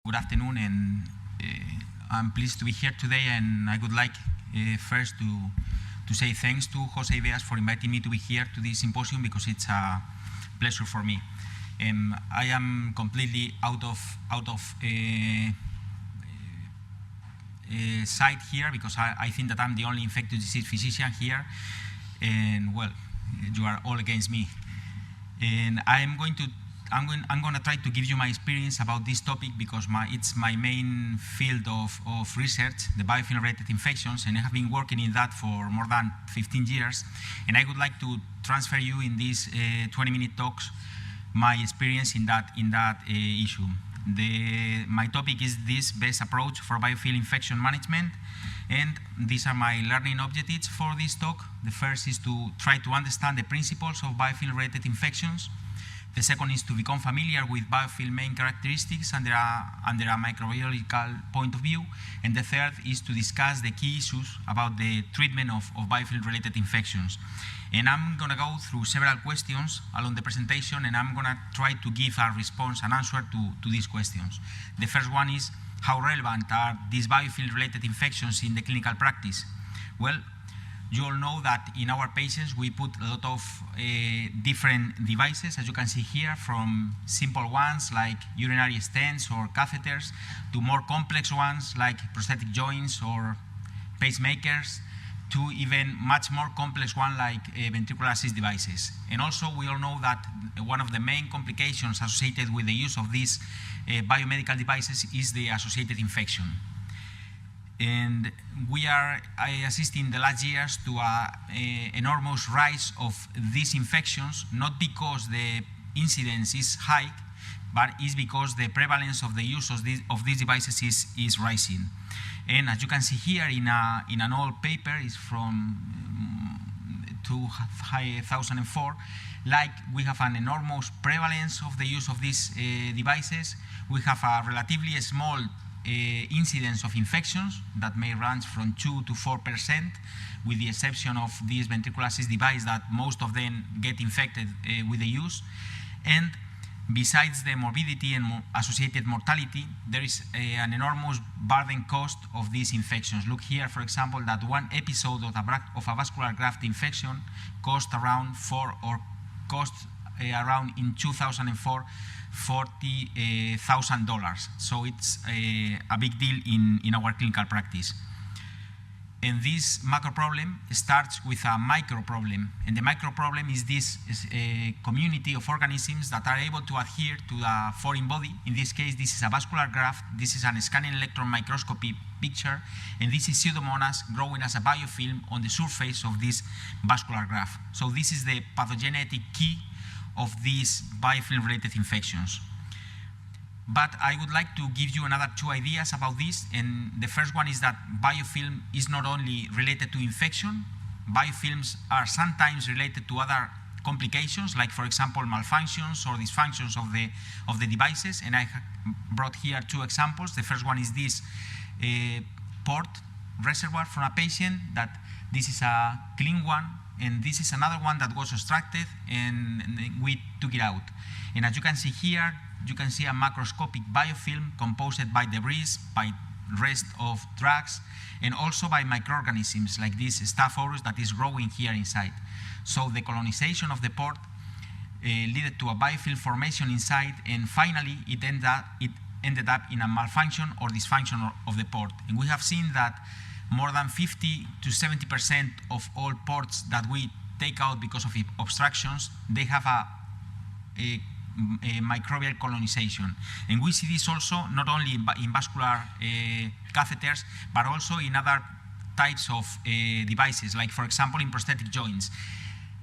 Good afternoon, and I'm pleased to be here today, and I would like first to say thanks to Jose Ibeas for inviting me to be here to this symposium, because it's a pleasure for me. I am completely out of sight here, because I think that I'm the only infectious disease physician here, and well, you are all against me. And I'm going to try to give you my experience about this topic, because it's my main field of research, the biofilm-related infections, and I have been working in that for more than 15 years. And I would like to transfer you in these 20-minute talks my experience in that issue. My topic is this best approach for biofilm infection management, and these are my learning objectives for this talk. The first is to try to understand the principles of biofilm-related infections. The second is to become familiar with biofilm main characteristics under a microbiological point of view. And the third is to discuss the key issues about the treatment of biofilm-related infections. And I'm going to go through several questions along the presentation, and I'm going to try to give a response and answer to these questions. The first one is, how relevant are these biofilm-related infections in the clinical practice? Well, you all know that in our patients we put a lot of different devices, as you can see here, from simple ones like urinary stents or catheters to more complex ones like prosthetic joints or pacemakers, to even much more complex ones like ventricular assist devices. And also we all know that one of the main complications associated with the use of these biomedical devices is the associated infection. And we are assisting the last years to an enormous rise of these infections, not because the incidence is high, but is because the prevalence of the use of these devices is rising. And as you can see here in an old paper, is from 2004, like we have an enormous prevalence of the use of these devices. We have a relatively small incidence of infections that may range from 2 to 4%, with the exception of these ventricular assist device that most of them get infected with the use. And besides the morbidity and associated mortality, there is an enormous burden cost of these infections. Look here, for example, that one episode of a vascular graft infection cost around in 2004 $40,000. So it's a big deal in our clinical practice. And this macro problem starts with a micro problem. And the micro problem is this community of organisms that are able to adhere to the foreign body. In this case, this is a vascular graft. This is an scanning electron microscopy picture. And this is Pseudomonas growing as a biofilm on the surface of this vascular graft. So this is the pathogenetic key of these biofilm-related infections. But I would like to give you another two ideas about this. And the first one is that biofilm is not only related to infection. Biofilms are sometimes related to other complications, like, for example, malfunctions or dysfunctions of the devices. And I brought here two examples. The first one is this port reservoir from a patient. That this is a clean one, and this is another one that was extracted, and we took it out. And as you can see here, you can see a macroscopic biofilm composed by debris, by rest of drugs, and also by microorganisms like this Staph aureus that is growing here inside. So the colonization of the port led to a biofilm formation inside, and finally it ended up in a malfunction or dysfunction of the port. And we have seen that more than 50 to 70% of all ports that we take out because of obstructions, they have a microbial colonization. And we see this also not only in vascular catheters, but also in other types of devices, like, for example, in prosthetic joints.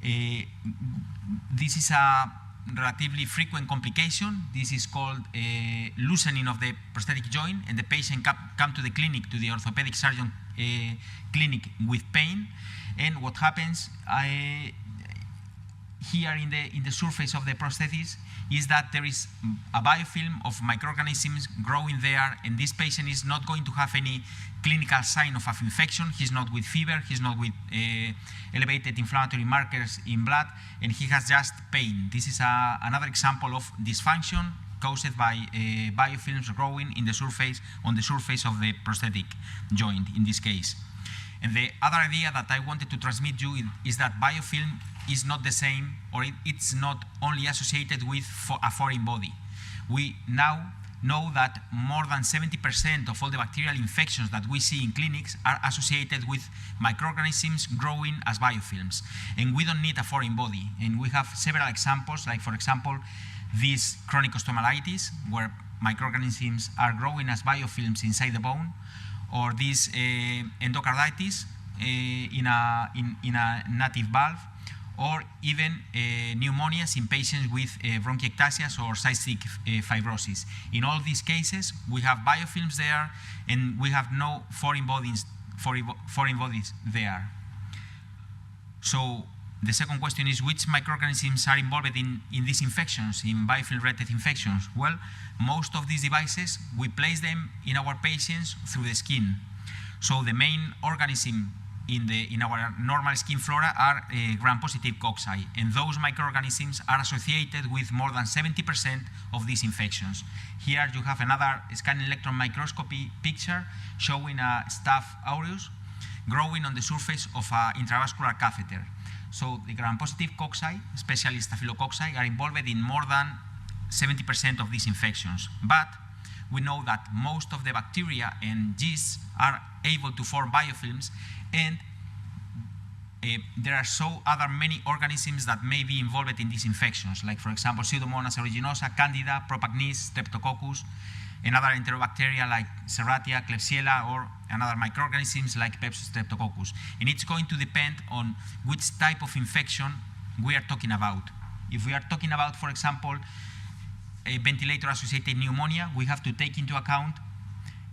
This is a relatively frequent complication. This is called loosening of the prosthetic joint, and the patient come to the clinic, to the orthopedic surgeon clinic, with pain. And what happens here in the surface of the prosthesis is that there is a biofilm of microorganisms growing there, and this patient is not going to have any clinical sign of infection. He's not with fever, he's not with elevated inflammatory markers in blood, and he has just pain. This is another example of dysfunction caused by biofilms growing in the surface, on the surface of the prosthetic joint in this case. And the other idea that I wanted to transmit you is that biofilm is not the same, or it's not only associated with a foreign body. We now know that more than 70% of all the bacterial infections that we see in clinics are associated with microorganisms growing as biofilms. And we don't need a foreign body. And we have several examples, like for example, this chronic osteomyelitis, where microorganisms are growing as biofilms inside the bone, or this endocarditis in a native valve, or even pneumonias in patients with bronchiectasias or cystic fibrosis. In all these cases, we have biofilms there, and we have no foreign bodies there. So the second question is, which microorganisms are involved in these infections, in biofilm-related infections? Well, most of these devices, we place them in our patients through the skin. So the main organism in our normal skin flora are gram-positive cocci, and those microorganisms are associated with more than 70% of these infections. Here you have another scanning electron microscopy picture showing a Staph aureus growing on the surface of an intravascular catheter. So the gram-positive cocci, especially staphylococci, are involved in more than 70% of these infections. But we know that most of the bacteria and yeasts are able to form biofilms, and there are many organisms that may be involved in these infections, like for example Pseudomonas aeruginosa, Candida, Propagnis, Streptococcus, and other enterobacteria like Serratia, Klebsiella, or another microorganisms like Streptococcus. And it's going to depend on which type of infection we are talking about. If we are talking about, for example, a ventilator-associated pneumonia, we have to take into account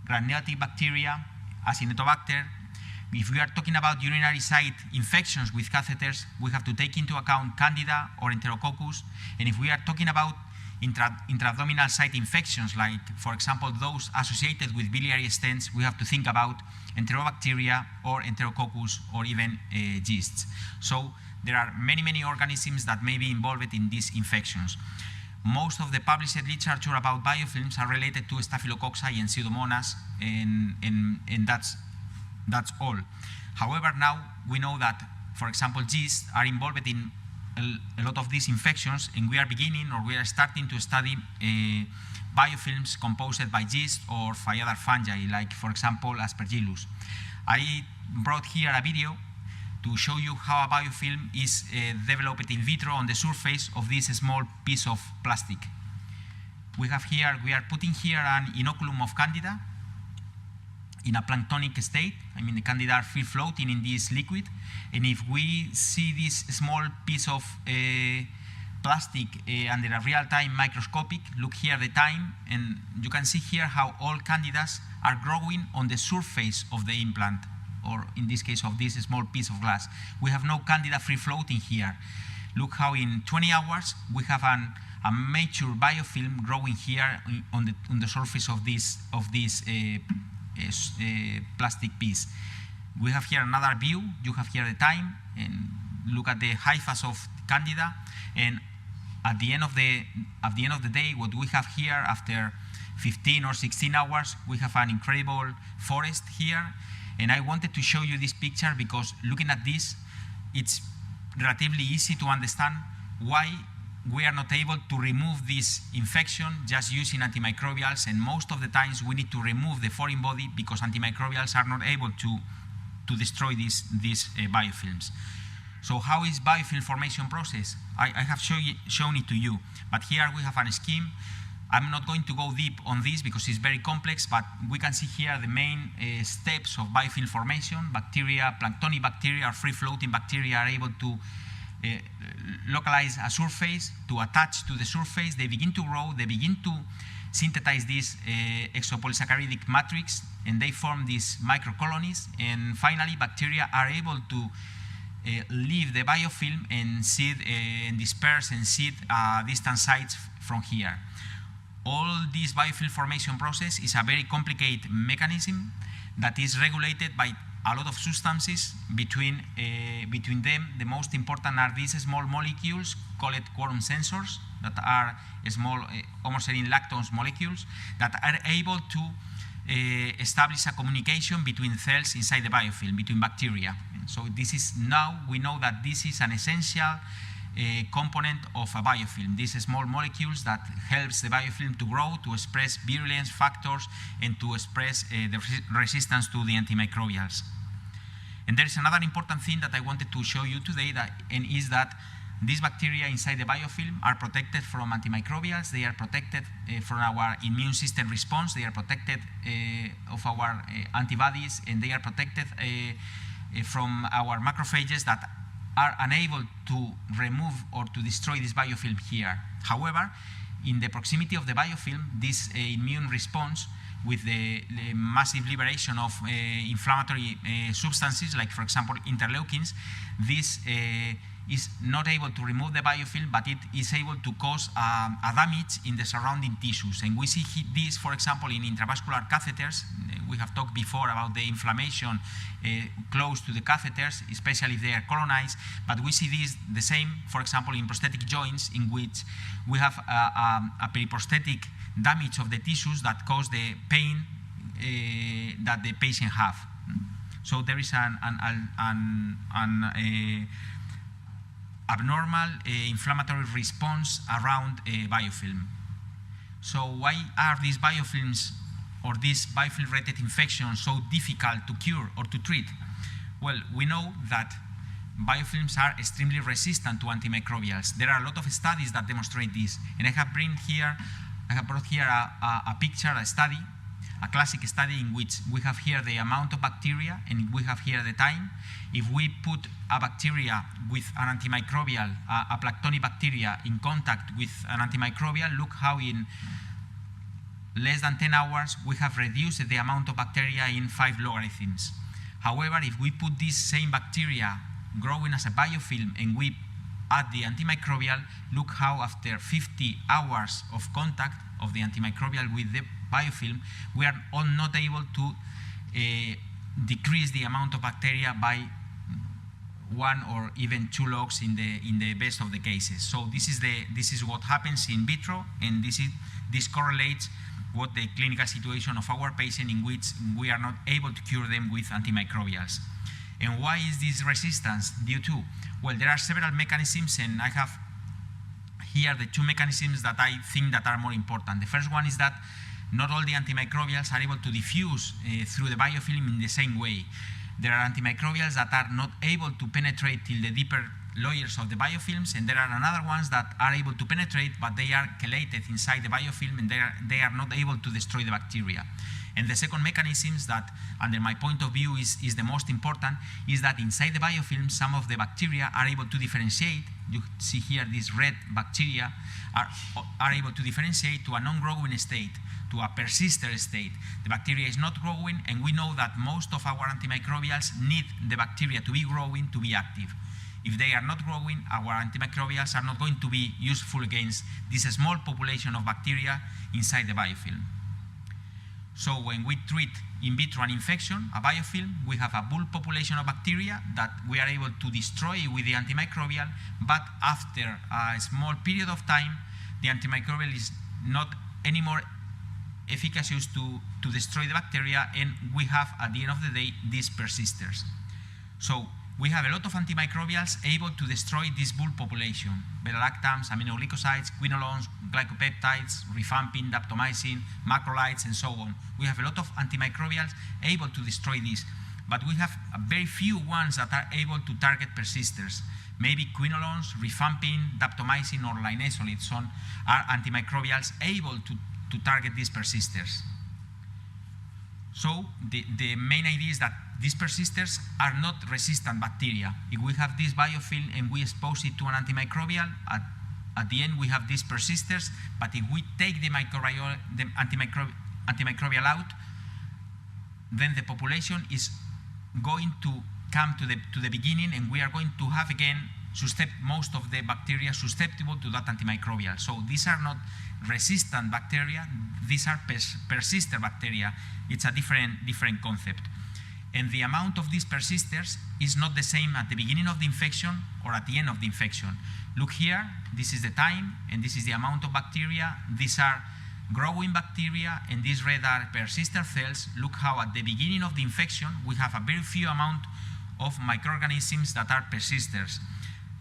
gram-negative bacteria, Acinetobacter. If we are talking about urinary site infections with catheters, we have to take into account Candida or Enterococcus. And if we are talking about intra-abdominal site infections, like, for example, those associated with biliary stents, we have to think about Enterobacteria or Enterococcus or even yeasts. So there are many organisms that may be involved in these infections. Most of the published literature about biofilms are related to Staphylococci and Pseudomonas, and that's all. However, now we know that, for example, yeasts are involved in a lot of these infections, and we are starting to study biofilms composed by yeast or by other fungi, like, for example, Aspergillus. I brought here a video to show you how a biofilm is developed in vitro on the surface of this small piece of plastic. We are putting here an inoculum of Candida in a planktonic state. I mean, the Candida are free floating in this liquid. And if we see this small piece of plastic under a real-time microscopic, look here the time, and you can see here how all Candidas are growing on the surface of the implant, or in this case of this small piece of glass. We have no Candida free floating here. Look how in 20 hours we have a mature biofilm growing here on the surface of this plastic piece. We have here another view. You have here the time, and look at the hyphas of Candida. And at the end of the day, what we have here after 15 or 16 hours, we have an incredible forest here. And I wanted to show you this picture because looking at this, it's relatively easy to understand why we are not able to remove this infection just using antimicrobials, and most of the times we need to remove the foreign body because antimicrobials are not able to destroy these biofilms. So how is biofilm formation process? I have shown it to you, but here we have a scheme. I'm not going to go deep on this because it's very complex, but we can see here the main steps of biofilm formation. Bacteria, planktonic bacteria, or free-floating bacteria are able to localize a surface, to attach to the surface. They begin to grow, they begin to synthesize this exopolysaccharidic matrix, and they form these microcolonies. And finally, bacteria are able to leave the biofilm and seed and disperse and seed distant sites from here. All this biofilm formation process is a very complicated mechanism that is regulated by a lot of substances. Between them, the most important are these small molecules called quorum sensors, that are small homoserine lactose molecules that are able to establish a communication between cells inside the biofilm, between bacteria. So this is, now we know that this is an essential component of a biofilm. These small molecules that helps the biofilm to grow, to express virulence factors, and to express the resistance to the antimicrobials. And there is another important thing that I wanted to show you today, is that these bacteria inside the biofilm are protected from antimicrobials. They are protected from our immune system response. They are protected of our antibodies, and they are protected from our macrophages that are unable to remove or to destroy this biofilm here. However, in the proximity of the biofilm, this immune response with the massive liberation of inflammatory substances, like for example interleukins, this is not able to remove the biofilm, but it is able to cause a damage in the surrounding tissues. And we see this, for example, in intravascular catheters. We have talked before about the inflammation close to the catheters, especially if they are colonized. But we see this the same, for example, in prosthetic joints, in which we have a periprosthetic damage of the tissues that cause the pain that the patient have. So there is an abnormal inflammatory response around a biofilm. So why are these biofilms or these biofilm-related infections so difficult to cure or to treat? Well, we know that biofilms are extremely resistant to antimicrobials. There are a lot of studies that demonstrate this, and I have brought here a picture, a study, a classic study in which we have here the amount of bacteria and we have here the time. If we put a bacteria with an antimicrobial, a Plactonic bacteria in contact with an antimicrobial, look how in less than 10 hours we have reduced the amount of bacteria in 5 logarithms. However, if we put this same bacteria growing as a biofilm and we add the antimicrobial, look how after 50 hours of contact of the antimicrobial with the biofilm, we are not able to decrease the amount of bacteria by 1 or even 2 logs in the best of the cases. So this is what happens in vitro, and this correlates what the clinical situation of our patient in which we are not able to cure them with antimicrobials. And why is this resistance due to? Well, there are several mechanisms, and I have here the 2 mechanisms that I think that are more important. The first one is that not all the antimicrobials are able to diffuse through the biofilm in the same way. There are antimicrobials that are not able to penetrate till the deeper layers of the biofilms, and there are another ones that are able to penetrate, but they are chelated inside the biofilm, and they are not able to destroy the bacteria. And the second mechanism that, under my point of view, is the most important, is that inside the biofilm, some of the bacteria are able to differentiate. You see here these red bacteria are able to differentiate to a non-growing state, to a persister state. The bacteria is not growing, and we know that most of our antimicrobials need the bacteria to be growing to be active. If they are not growing, our antimicrobials are not going to be useful against this small population of bacteria inside the biofilm. So when we treat in vitro an infection, a biofilm, we have a bulk population of bacteria that we are able to destroy with the antimicrobial, but after a small period of time, the antimicrobial is not anymore efficacious to destroy the bacteria, and we have, at the end of the day, these persisters. So we have a lot of antimicrobials able to destroy this bulk population: beta-lactams, aminoglycosides, quinolones, glycopeptides, rifampin, daptomycin, macrolides, and so on. We have a lot of antimicrobials able to destroy this, but we have very few ones that are able to target persisters. Maybe quinolones, rifampin, daptomycin, or linezolid are antimicrobials able to target these persisters. So the main idea is that these persisters are not resistant bacteria. If we have this biofilm and we expose it to an antimicrobial, at the end we have these persisters, but if we take the antimicrobial out, then the population is going to come to the beginning, and we are going to have again most of the bacteria susceptible to that antimicrobial. So these are not resistant bacteria, these are persister bacteria. It's a different concept. And the amount of these persisters is not the same at the beginning of the infection or at the end of the infection. Look here, this is the time, and this is the amount of bacteria. These are growing bacteria, and these red are persister cells. Look how at the beginning of the infection, we have a very few amount of microorganisms that are persisters.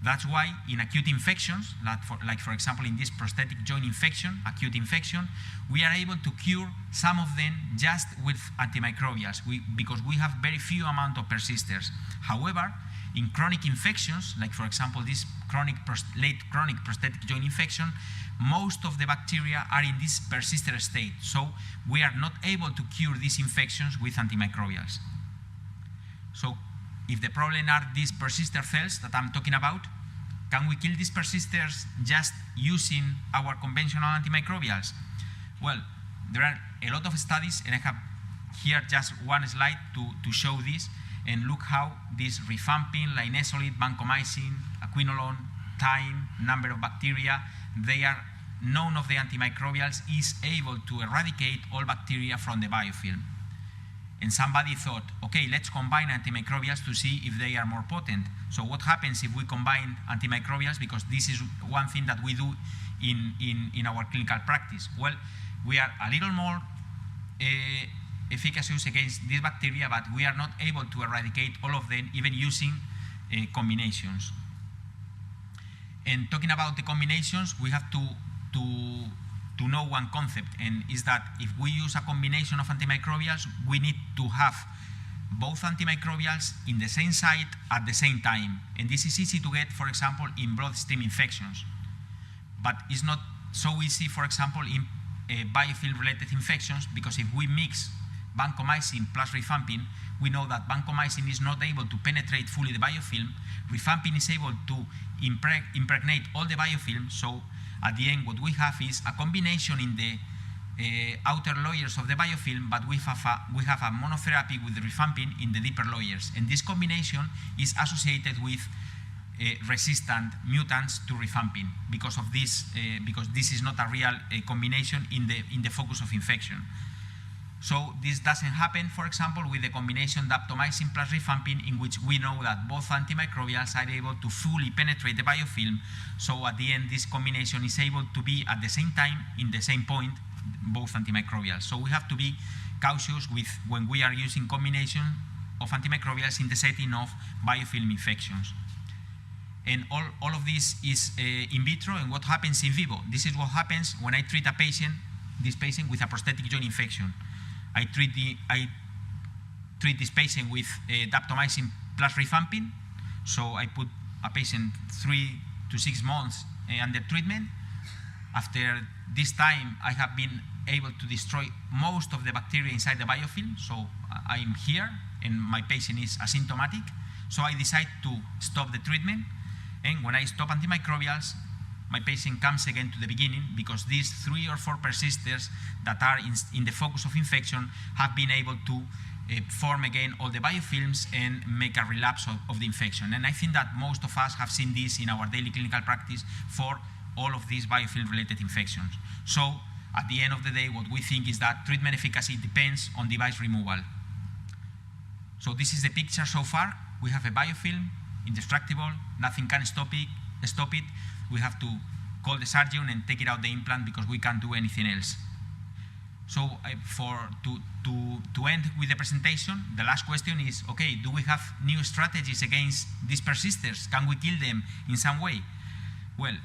That's why in acute infections, like for example in this prosthetic joint infection, acute infection, we are able to cure some of them just with antimicrobials because we have very few amount of persisters. However, in chronic infections, like for example this late chronic prosthetic joint infection, most of the bacteria are in this persister state. So we are not able to cure these infections with antimicrobials. So if the problem are these persister cells that I'm talking about, can we kill these persisters just using our conventional antimicrobials? Well, there are a lot of studies, and I have here just one slide to show this, and look how this rifampin, linezolid, vancomycin, quinolone, thyme, number of bacteria, none of the antimicrobials is able to eradicate all bacteria from the biofilm. And somebody thought, okay, let's combine antimicrobials to see if they are more potent. So what happens if we combine antimicrobials? Because this is one thing that we do in our clinical practice. Well, we are a little more efficacious against these bacteria, but we are not able to eradicate all of them, even using combinations. And talking about the combinations, we have to know one concept, and is that if we use a combination of antimicrobials, we need to have both antimicrobials in the same site at the same time. And this is easy to get, for example, in bloodstream infections. But it's not so easy, for example, in biofilm-related infections, because if we mix vancomycin plus rifampin, we know that vancomycin is not able to penetrate fully the biofilm. Rifampin is able to impregnate all the biofilm, so at the end what we have is a combination in the outer layers of the biofilm, but we have a monotherapy with the rifampin in the deeper layers. And this combination is associated with resistant mutants to rifampin because of this, because this is not a real combination in the focus of infection. So this doesn't happen, for example, with the combination daptomycin plus rifampin, in which we know that both antimicrobials are able to fully penetrate the biofilm. So at the end, this combination is able to be at the same time, in the same point, both antimicrobials. So we have to be cautious with when we are using combination of antimicrobials in the setting of biofilm infections. And all of this is in vitro, and what happens in vivo? This is what happens when I treat this patient with a prosthetic joint infection. I treat this patient with daptomycin plus rifampin. So I put a patient 3 to 6 months under treatment. After this time, I have been able to destroy most of the bacteria inside the biofilm. So I'm here, and my patient is asymptomatic. So I decide to stop the treatment. And when I stop antimicrobials, my patient comes again to the beginning, because these 3 or 4 persisters that are in the focus of infection have been able to form again all the biofilms and make a relapse of the infection. And I think that most of us have seen this in our daily clinical practice for all of these biofilm-related infections. So at the end of the day, what we think is that treatment efficacy depends on device removal. So this is the picture so far. We have a biofilm, indestructible, nothing can stop it. We have to call the surgeon and take it out the implant because we can't do anything else. So to end with the presentation, the last question is, okay, do we have new strategies against these persisters? Can we kill them in some way? Well,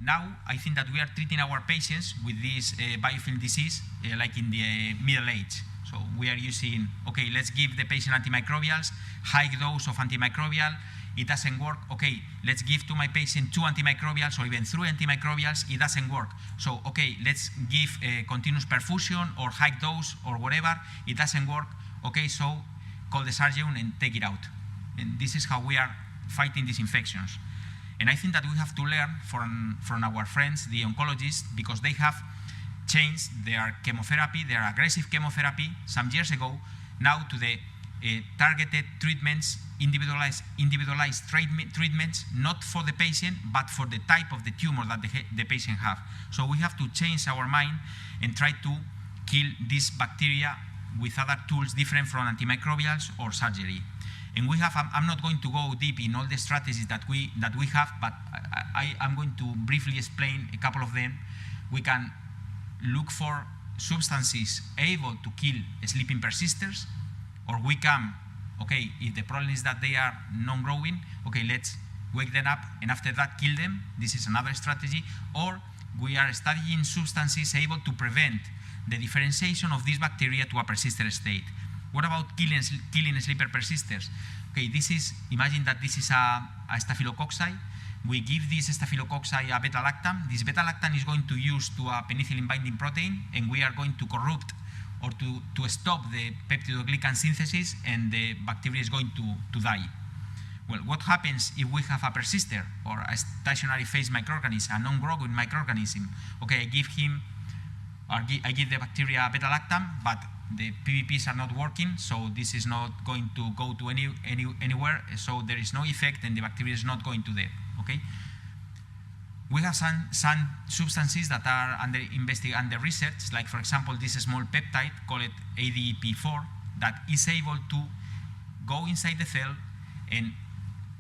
now I think that we are treating our patients with this biofilm disease like in the middle age. So we are using, okay, let's give the patient antimicrobials, high dose of antimicrobial. It doesn't work. Okay, let's give to my patient 2 antimicrobials or even 3 antimicrobials. It doesn't work. So, okay, let's give a continuous perfusion or high dose or whatever. It doesn't work. Okay, so call the surgeon and take it out. And this is how we are fighting these infections. And I think that we have to learn from our friends, the oncologists, because they have changed their chemotherapy, their aggressive chemotherapy some years ago, now to the targeted treatments, individualized treatments, not for the patient, but for the type of the tumor that the patient have. So we have to change our mind and try to kill these bacteria with other tools different from antimicrobials or surgery. And we have, I'm not going to go deep in all the strategies that we have, but I'm going to briefly explain a couple of them. We can look for substances able to kill sleeping persisters, or we can, okay, if the problem is that they are non-growing, okay, let's wake them up and after that kill them. This is another strategy. Or we are studying substances able to prevent the differentiation of these bacteria to a persistent state. What about killing sleeper persisters? Okay, this is, imagine that this is a staphylococci. We give this staphylococci a beta-lactam. This beta-lactam is going to use to a penicillin binding protein, and we are going to corrupt or to stop the peptidoglycan synthesis, and the bacteria is going to die. Well, what happens if we have a persister or a stationary phase microorganism, a non-growing microorganism? Okay, I give the bacteria beta-lactam, but the PVPs are not working, so this is not going to go to anywhere, so there is no effect and the bacteria is not going to death, okay? We have some substances that are under research, like for example this small peptide called ADP4 that is able to go inside the cell and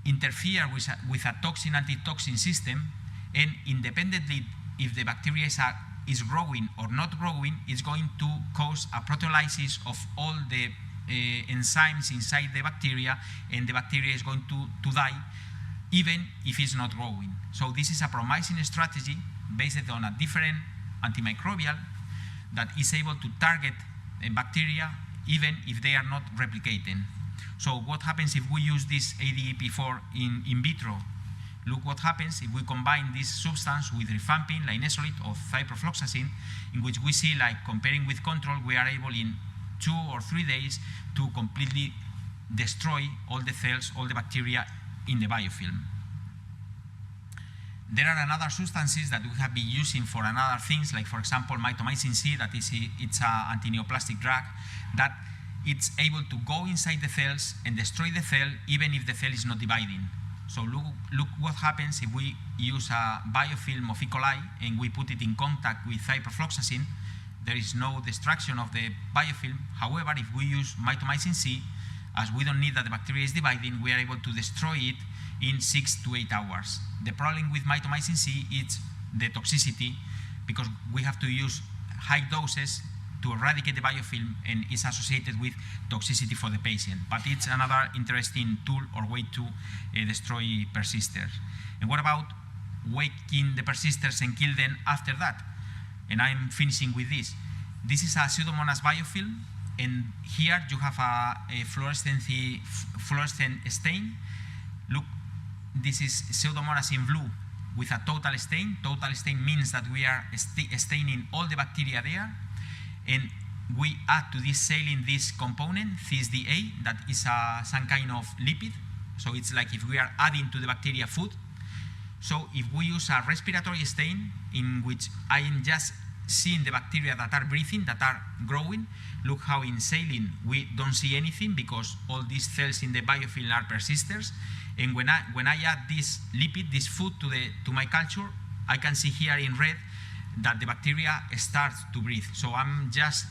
interfere with a toxin antitoxin system, and independently if the bacteria is growing or not growing, it's going to cause a proteolysis of all the enzymes inside the bacteria, and the bacteria is going to die even if it's not growing. So this is a promising strategy based on a different antimicrobial that is able to target bacteria even if they are not replicating. So what happens if we use this ADP4 in vitro? Look what happens if we combine this substance with rifampin, linezolid, or ciprofloxacin, in which we see, like comparing with control, we are able in 2 or 3 days to completely destroy all the cells, all the bacteria in the biofilm. There are another substances that we have been using for another things, like for example mitomycin C, that is it's an antineoplastic drug that it's able to go inside the cells and destroy the cell even if the cell is not dividing. So look what happens if we use a biofilm of E. coli and we put it in contact with ciprofloxacin. There is no destruction of the biofilm. However, if we use mitomycin C, as we don't need that the bacteria is dividing, we are able to destroy it in 6 to 8 hours. The problem with mitomycin C is the toxicity, because we have to use high doses to eradicate the biofilm, and is associated with toxicity for the patient. But it's another interesting tool or way to destroy persisters. And what about waking the persisters and kill them after that? And I'm finishing with this. This is a Pseudomonas biofilm, and here you have a fluorescent stain. Look, this is Pseudomonas in blue with a total stain. Total stain means that we are staining all the bacteria there. And we add to this saline this component, CSDA, that is some kind of lipid. So it's like if we are adding to the bacteria food. So if we use a respiratory stain in which I am just seeing the bacteria that are breathing, that are growing, look how in saline we don't see anything because all these cells in the biofilm are persisters. And when I add this lipid, this food to my culture, I can see here in red that the bacteria starts to breathe. So I'm just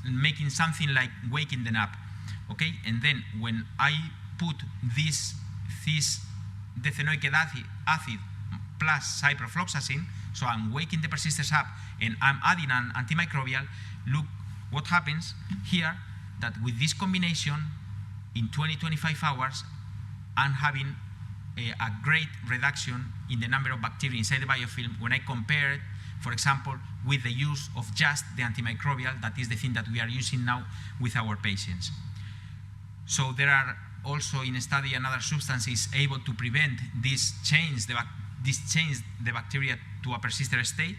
making something like waking them up, okay? And then when I put this dethenoic acid plus ciprofloxacin, so I'm waking the persisters up and I'm adding an antimicrobial, look what happens here, that with this combination, in 20-25 hours, I'm having a great reduction in the number of bacteria inside the biofilm when I compare it, for example, with the use of just the antimicrobial, that is the thing that we are using now with our patients. So there are also in study another substances able to prevent this change the bacteria to a persistent state.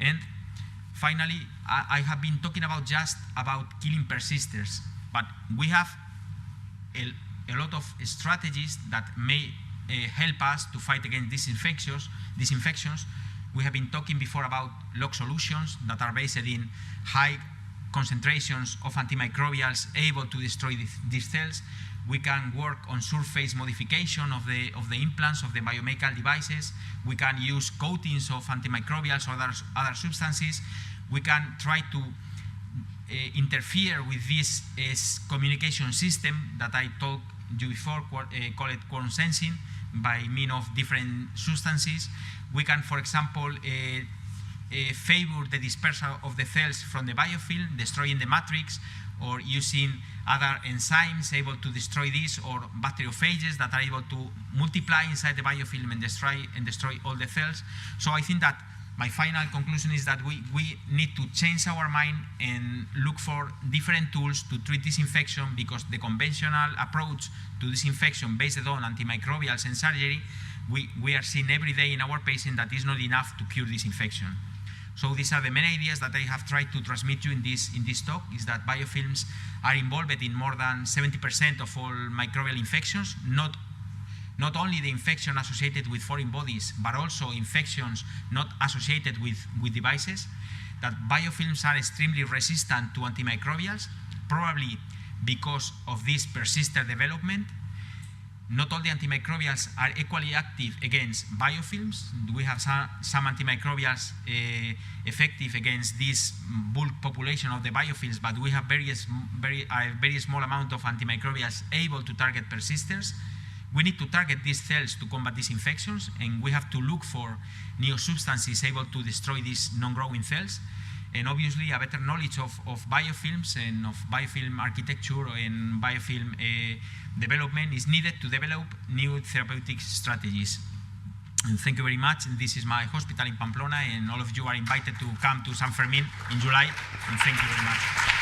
And finally, I have been talking just about killing persisters, but we have a lot of strategies that may help us to fight against these infections. We have been talking before about log solutions that are based in high concentrations of antimicrobials able to destroy these cells. We can work on surface modification of the implants of the biomedical devices. We can use coatings of antimicrobials or other substances. We can try to interfere with this communication system that I told you before, call it quantum sensing, by means of different substances. We can, for example, favor the dispersal of the cells from the biofilm, destroying the matrix, or using other enzymes able to destroy this, or bacteriophages that are able to multiply inside the biofilm and destroy all the cells. So I think that my final conclusion is that we need to change our mind and look for different tools to treat this infection, because the conventional approach to this infection based on antimicrobials and surgery, we are seeing every day in our patient that is not enough to cure this infection. So these are the main ideas that I have tried to transmit you in this talk, is that biofilms are involved in more than 70% of all microbial infections, not only the infection associated with foreign bodies, but also infections not associated with devices, that biofilms are extremely resistant to antimicrobials, probably because of this persistent development. Not all the antimicrobials are equally active against biofilms. We have some antimicrobials effective against this bulk population of the biofilms, but we have a very small amount of antimicrobials able to target persisters. We need to target these cells to combat these infections, and we have to look for new substances able to destroy these non-growing cells. And obviously, a better knowledge of biofilms and of biofilm architecture and biofilm development is needed to develop new therapeutic strategies. And thank you very much. And this is my hospital in Pamplona, and all of you are invited to come to San Fermin in July. And thank you very much.